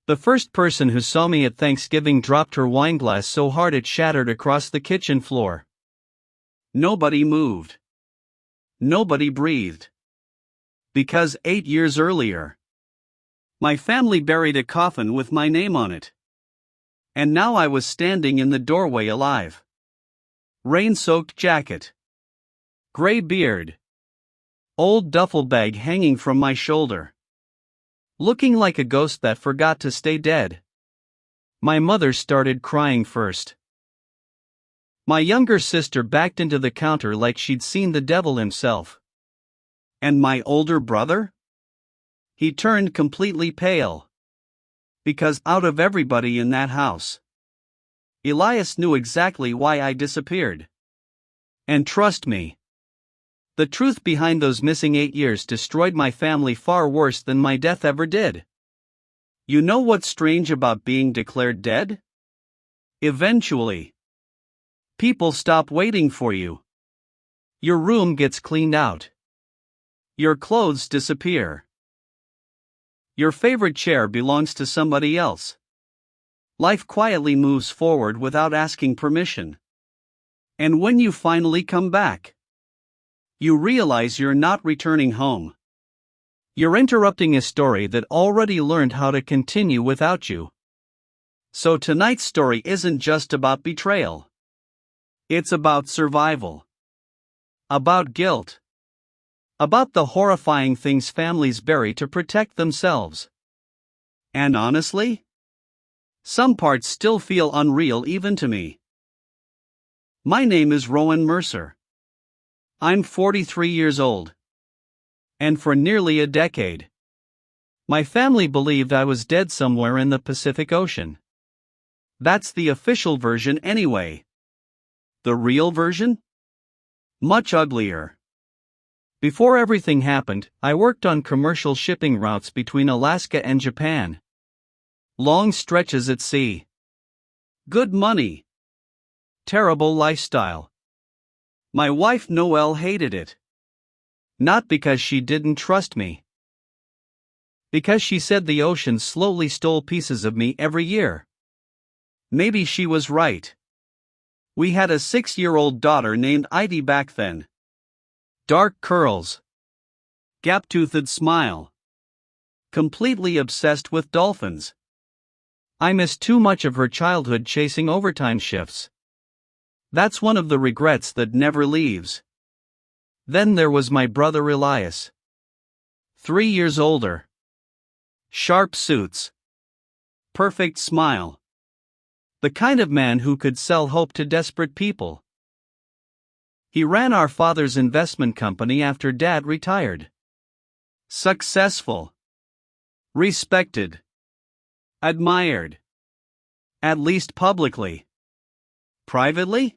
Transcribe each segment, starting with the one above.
The first person who saw me at Thanksgiving dropped her wineglass so hard it shattered across the kitchen floor. Nobody moved. Nobody breathed. Because 8 years earlier, my family buried a coffin with my name on it. And now I was standing in the doorway alive. Rain-soaked jacket. Gray beard. Old duffel bag hanging from my shoulder. Looking like a ghost that forgot to stay dead. My mother started crying first. My younger sister backed into the counter like she'd seen the devil himself. And my older brother? He turned completely pale. Because out of everybody in that house, Elias knew exactly why I disappeared. And trust me, the truth behind those missing 8 years destroyed my family far worse than my death ever did. You know what's strange about being declared dead? Eventually, people stop waiting for you. Your room gets cleaned out. Your clothes disappear. Your favorite chair belongs to somebody else. Life quietly moves forward without asking permission. And when you finally come back, you realize you're not returning home. You're interrupting a story that already learned how to continue without you. So tonight's story isn't just about betrayal. It's about survival. About guilt. About the horrifying things families bury to protect themselves. And honestly, some parts still feel unreal even to me. My name is Rowan Mercer. I'm 43 years old. And for nearly a decade, my family believed I was dead somewhere in the Pacific Ocean. That's the official version anyway. The real version? Much uglier. Before everything happened, I worked on commercial shipping routes between Alaska and Japan. Long stretches at sea. Good money. Terrible lifestyle. My wife Noelle hated it. Not because she didn't trust me. Because she said the ocean slowly stole pieces of me every year. Maybe she was right. We had a 6-year-old daughter named Heidi back then. Dark curls. Gap-toothed smile. Completely obsessed with dolphins. I missed too much of her childhood chasing overtime shifts. That's one of the regrets that never leaves. Then there was my brother Elias. 3 years older. Sharp suits. Perfect smile. The kind of man who could sell hope to desperate people. He ran our father's investment company after Dad retired. Successful. Respected. Admired. At least publicly. Privately?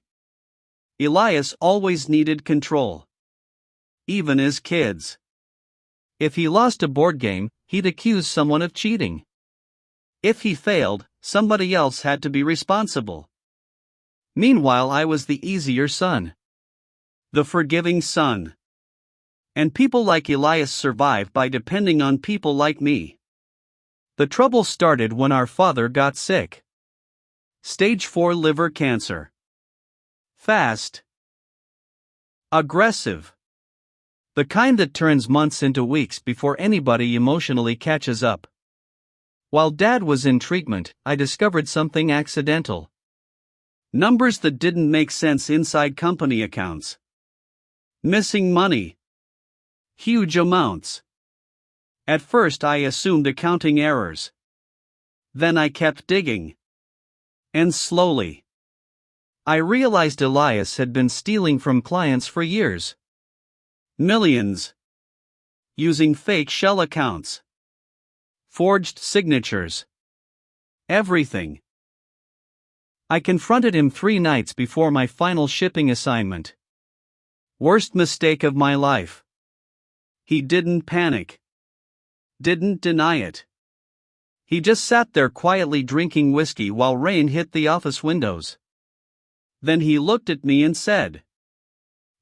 Elias always needed control. Even as kids. If he lost a board game, he'd accuse someone of cheating. If he failed, somebody else had to be responsible. Meanwhile, I was the easier son. The forgiving son. And people like Elias survive by depending on people like me. The trouble started when our father got sick. Stage 4 liver cancer. Fast. Aggressive. The kind that turns months into weeks before anybody emotionally catches up. While Dad was in treatment, I discovered something accidental. Numbers that didn't make sense inside company accounts. Missing money. Huge amounts. At first I assumed accounting errors. Then I kept digging. And slowly, I realized Elias had been stealing from clients for years. Millions. Using fake shell accounts. Forged signatures. Everything. I confronted him 3 nights before my final shipping assignment. Worst mistake of my life. He didn't panic. Didn't deny it. He just sat there quietly drinking whiskey while rain hit the office windows. Then he looked at me and said,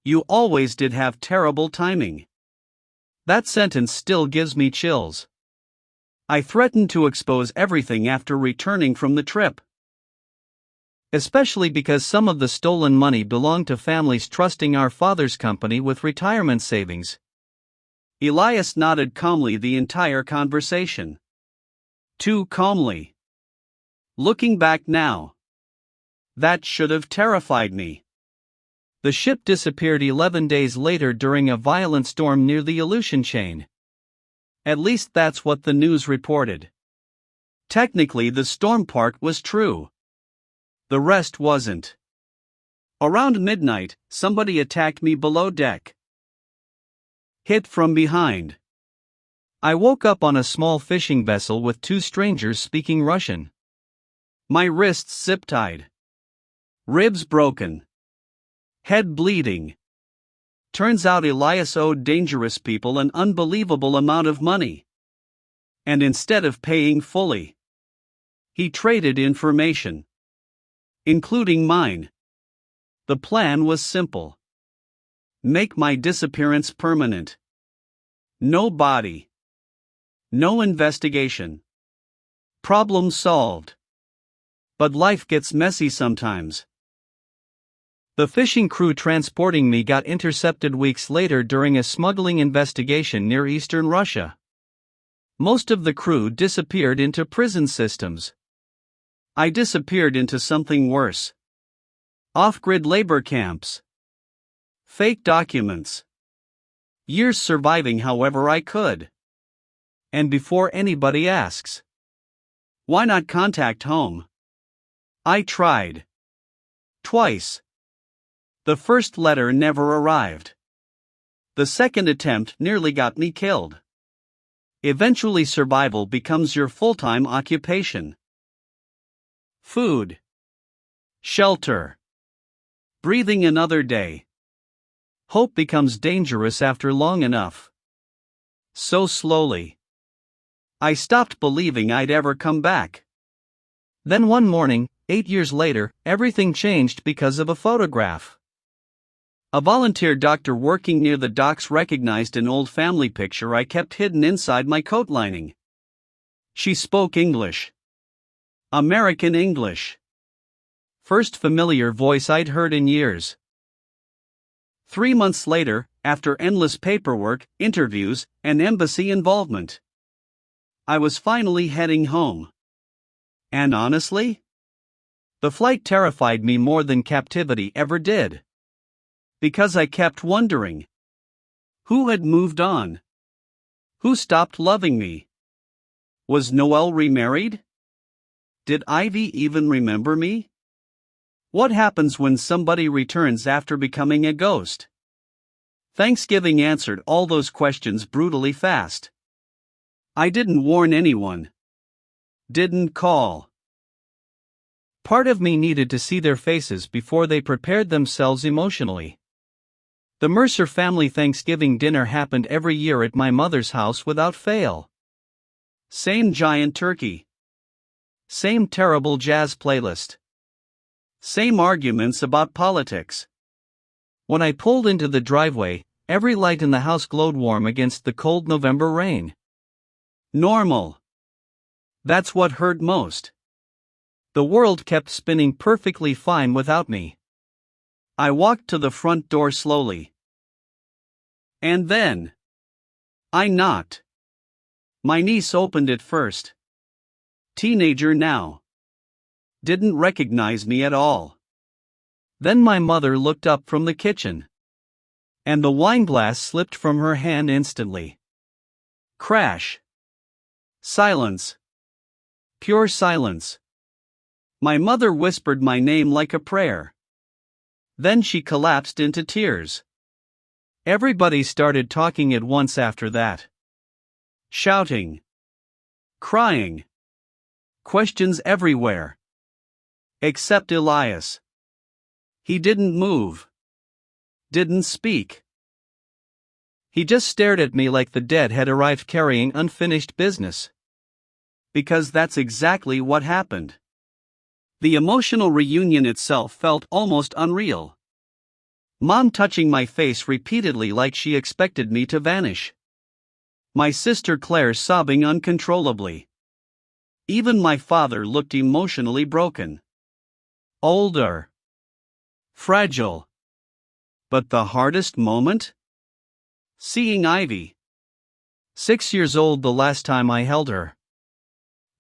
"You always did have terrible timing." That sentence still gives me chills. I threatened to expose everything after returning from the trip. Especially because some of the stolen money belonged to families trusting our father's company with retirement savings. Elias nodded calmly the entire conversation. Too calmly. Looking back now, that should have terrified me. The ship disappeared 11 days later during a violent storm near the Aleutian chain. At least that's what the news reported. Technically, the storm part was true. The rest wasn't. Around midnight, somebody attacked me below deck. Hit from behind. I woke up on a small fishing vessel with two strangers speaking Russian. My wrists zip-tied. Ribs broken. Head bleeding. Turns out Elias owed dangerous people an unbelievable amount of money. And instead of paying fully, he traded information. Including mine. The plan was simple. Make my disappearance permanent. No body. No investigation. Problem solved. But life gets messy sometimes. The fishing crew transporting me got intercepted weeks later during a smuggling investigation near eastern Russia. Most of the crew disappeared into prison systems. I disappeared into something worse. Off-grid labor camps. Fake documents. Years surviving however I could. And before anybody asks, why not contact home? I tried. Twice. The first letter never arrived. The second attempt nearly got me killed. Eventually survival becomes your full-time occupation. Food. Shelter. Breathing another day. Hope becomes dangerous after long enough. So slowly. I stopped believing I'd ever come back. Then one morning, 8 years later, everything changed because of a photograph. A volunteer doctor working near the docks recognized an old family picture I kept hidden inside my coat lining. She spoke English. American English. First familiar voice I'd heard in years. 3 months later, after endless paperwork, interviews, and embassy involvement, I was finally heading home. And honestly, the flight terrified me more than captivity ever did. Because I kept wondering, who had moved on? Who stopped loving me? Was Noelle remarried? Did Ivy even remember me? What happens when somebody returns after becoming a ghost? Thanksgiving answered all those questions brutally fast. I didn't warn anyone. Didn't call. Part of me needed to see their faces before they prepared themselves emotionally. The Mercer family Thanksgiving dinner happened every year at my mother's house without fail. Same giant turkey. Same terrible jazz playlist. Same arguments about politics. When I pulled into the driveway, every light in the house glowed warm against the cold November rain. Normal. That's what hurt most. The world kept spinning perfectly fine without me. I walked to the front door slowly. And then I knocked. My niece opened it first. Teenager now. Didn't recognize me at all. Then my mother looked up from the kitchen. And the wineglass slipped from her hand instantly. Crash. Silence. Pure silence. My mother whispered my name like a prayer. Then she collapsed into tears. Everybody started talking at once after that. Shouting. Crying. Questions everywhere. Except Elias. He didn't move. Didn't speak. He just stared at me like the dead had arrived carrying unfinished business. Because that's exactly what happened. The emotional reunion itself felt almost unreal. Mom touching my face repeatedly like she expected me to vanish. My sister Claire sobbing uncontrollably. Even my father looked emotionally broken. Older. Fragile. But the hardest moment? Seeing Ivy. 6 years old the last time I held her.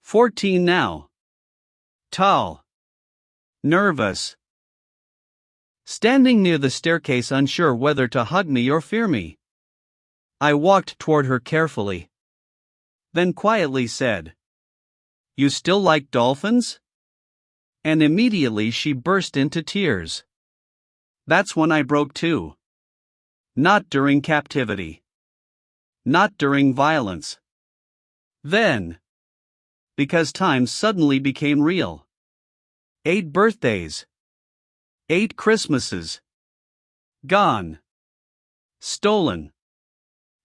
14 now. Tall. Nervous. Standing near the staircase unsure whether to hug me or fear me. I walked toward her carefully. Then quietly said, "You still like dolphins?" And immediately she burst into tears. That's when I broke too. Not during captivity. Not during violence. Then. Because time suddenly became real. 8 birthdays. 8 Christmases. Gone. Stolen.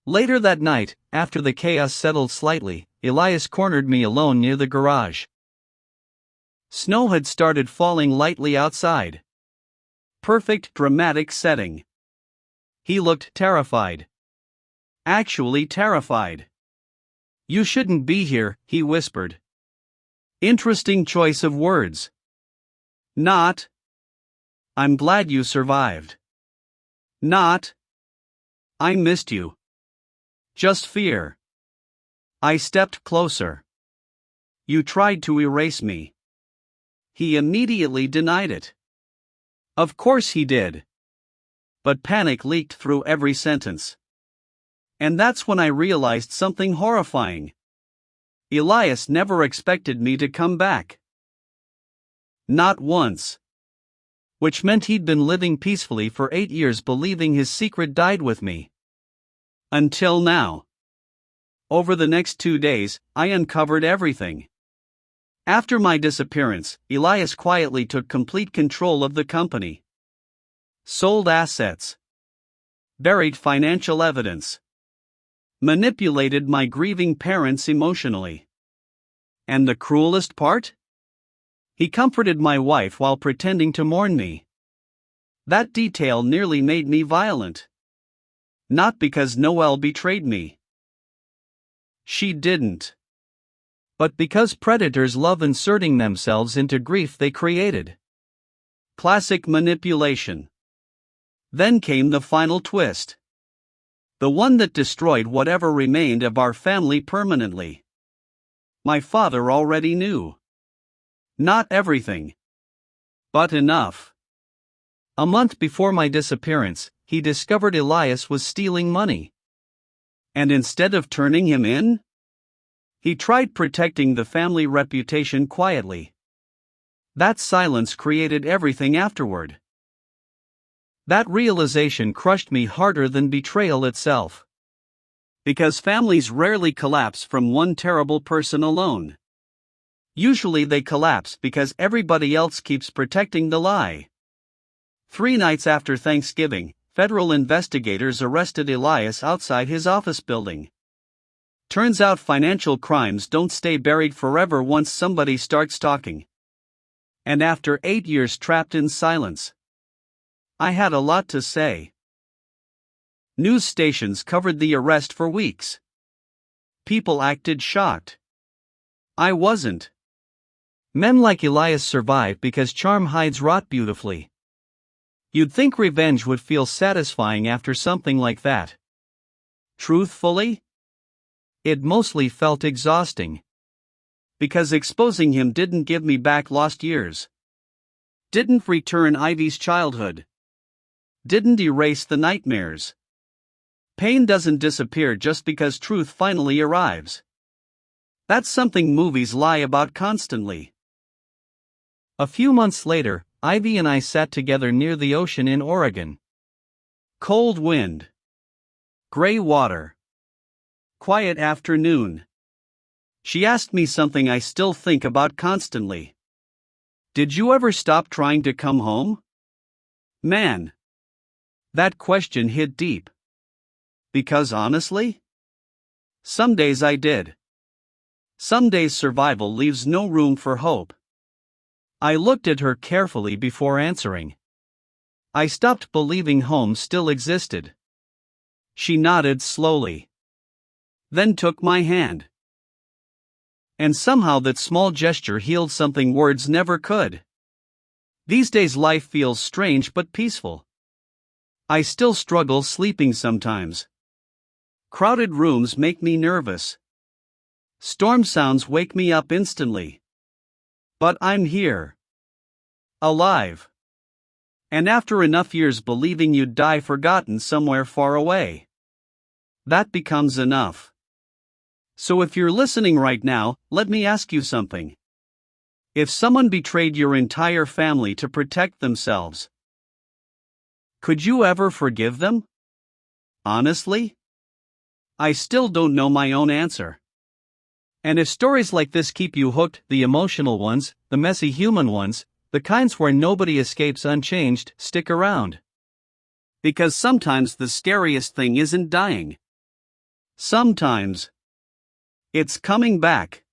Later that night, after the chaos settled slightly, Elias cornered me alone near the garage. Snow had started falling lightly outside. Perfect dramatic setting. He looked terrified. Actually terrified. "You shouldn't be here," he whispered. Interesting choice of words. Not. "I'm glad you survived." Not. "I missed you." Just fear. I stepped closer. "You tried to erase me." He immediately denied it. Of course he did. But panic leaked through every sentence. And that's when I realized something horrifying. Elias never expected me to come back. Not once. Which meant he'd been living peacefully for 8 years believing his secret died with me. Until now. Over the next 2 days, I uncovered everything. After my disappearance, Elias quietly took complete control of the company. Sold assets. Buried financial evidence. Manipulated my grieving parents emotionally. And the cruelest part? He comforted my wife while pretending to mourn me. That detail nearly made me violent. Not because Noelle betrayed me. She didn't. But because predators love inserting themselves into grief they created. Classic manipulation. Then came the final twist. The one that destroyed whatever remained of our family permanently. My father already knew. Not everything. But enough. A month before my disappearance, he discovered Elias was stealing money. And instead of turning him in, he tried protecting the family reputation quietly. That silence created everything afterward. That realization crushed me harder than betrayal itself. Because families rarely collapse from one terrible person alone. Usually they collapse because everybody else keeps protecting the lie. 3 nights after Thanksgiving, federal investigators arrested Elias outside his office building. Turns out financial crimes don't stay buried forever once somebody starts talking. And after 8 years trapped in silence, I had a lot to say. News stations covered the arrest for weeks. People acted shocked. I wasn't. Men like Elias survive because charm hides rot beautifully. You'd think revenge would feel satisfying after something like that. Truthfully, it mostly felt exhausting. Because exposing him didn't give me back lost years. Didn't return Ivy's childhood. Didn't erase the nightmares. Pain doesn't disappear just because truth finally arrives. That's something movies lie about constantly. A few months later, Ivy and I sat together near the ocean in Oregon. Cold wind. Gray water. Quiet afternoon. She asked me something I still think about constantly. Did you ever stop trying to come home? Man. That question hit deep. Because honestly, some days I did. Some days survival leaves no room for hope. I looked at her carefully before answering. I stopped believing home still existed. She nodded slowly. then took my hand. And somehow that small gesture healed something words never could. These days life feels strange but peaceful. I still struggle sleeping sometimes. Crowded rooms make me nervous. Storm sounds wake me up instantly. But I'm here. Alive. And after enough years believing you'd die forgotten somewhere far away. That becomes enough. So if you're listening right now, let me ask you something. If someone betrayed your entire family to protect themselves, could you ever forgive them? Honestly? I still don't know my own answer. And if stories like this keep you hooked, the emotional ones, the messy human ones, the kinds where nobody escapes unchanged, stick around. Because sometimes the scariest thing isn't dying. Sometimes it's coming back.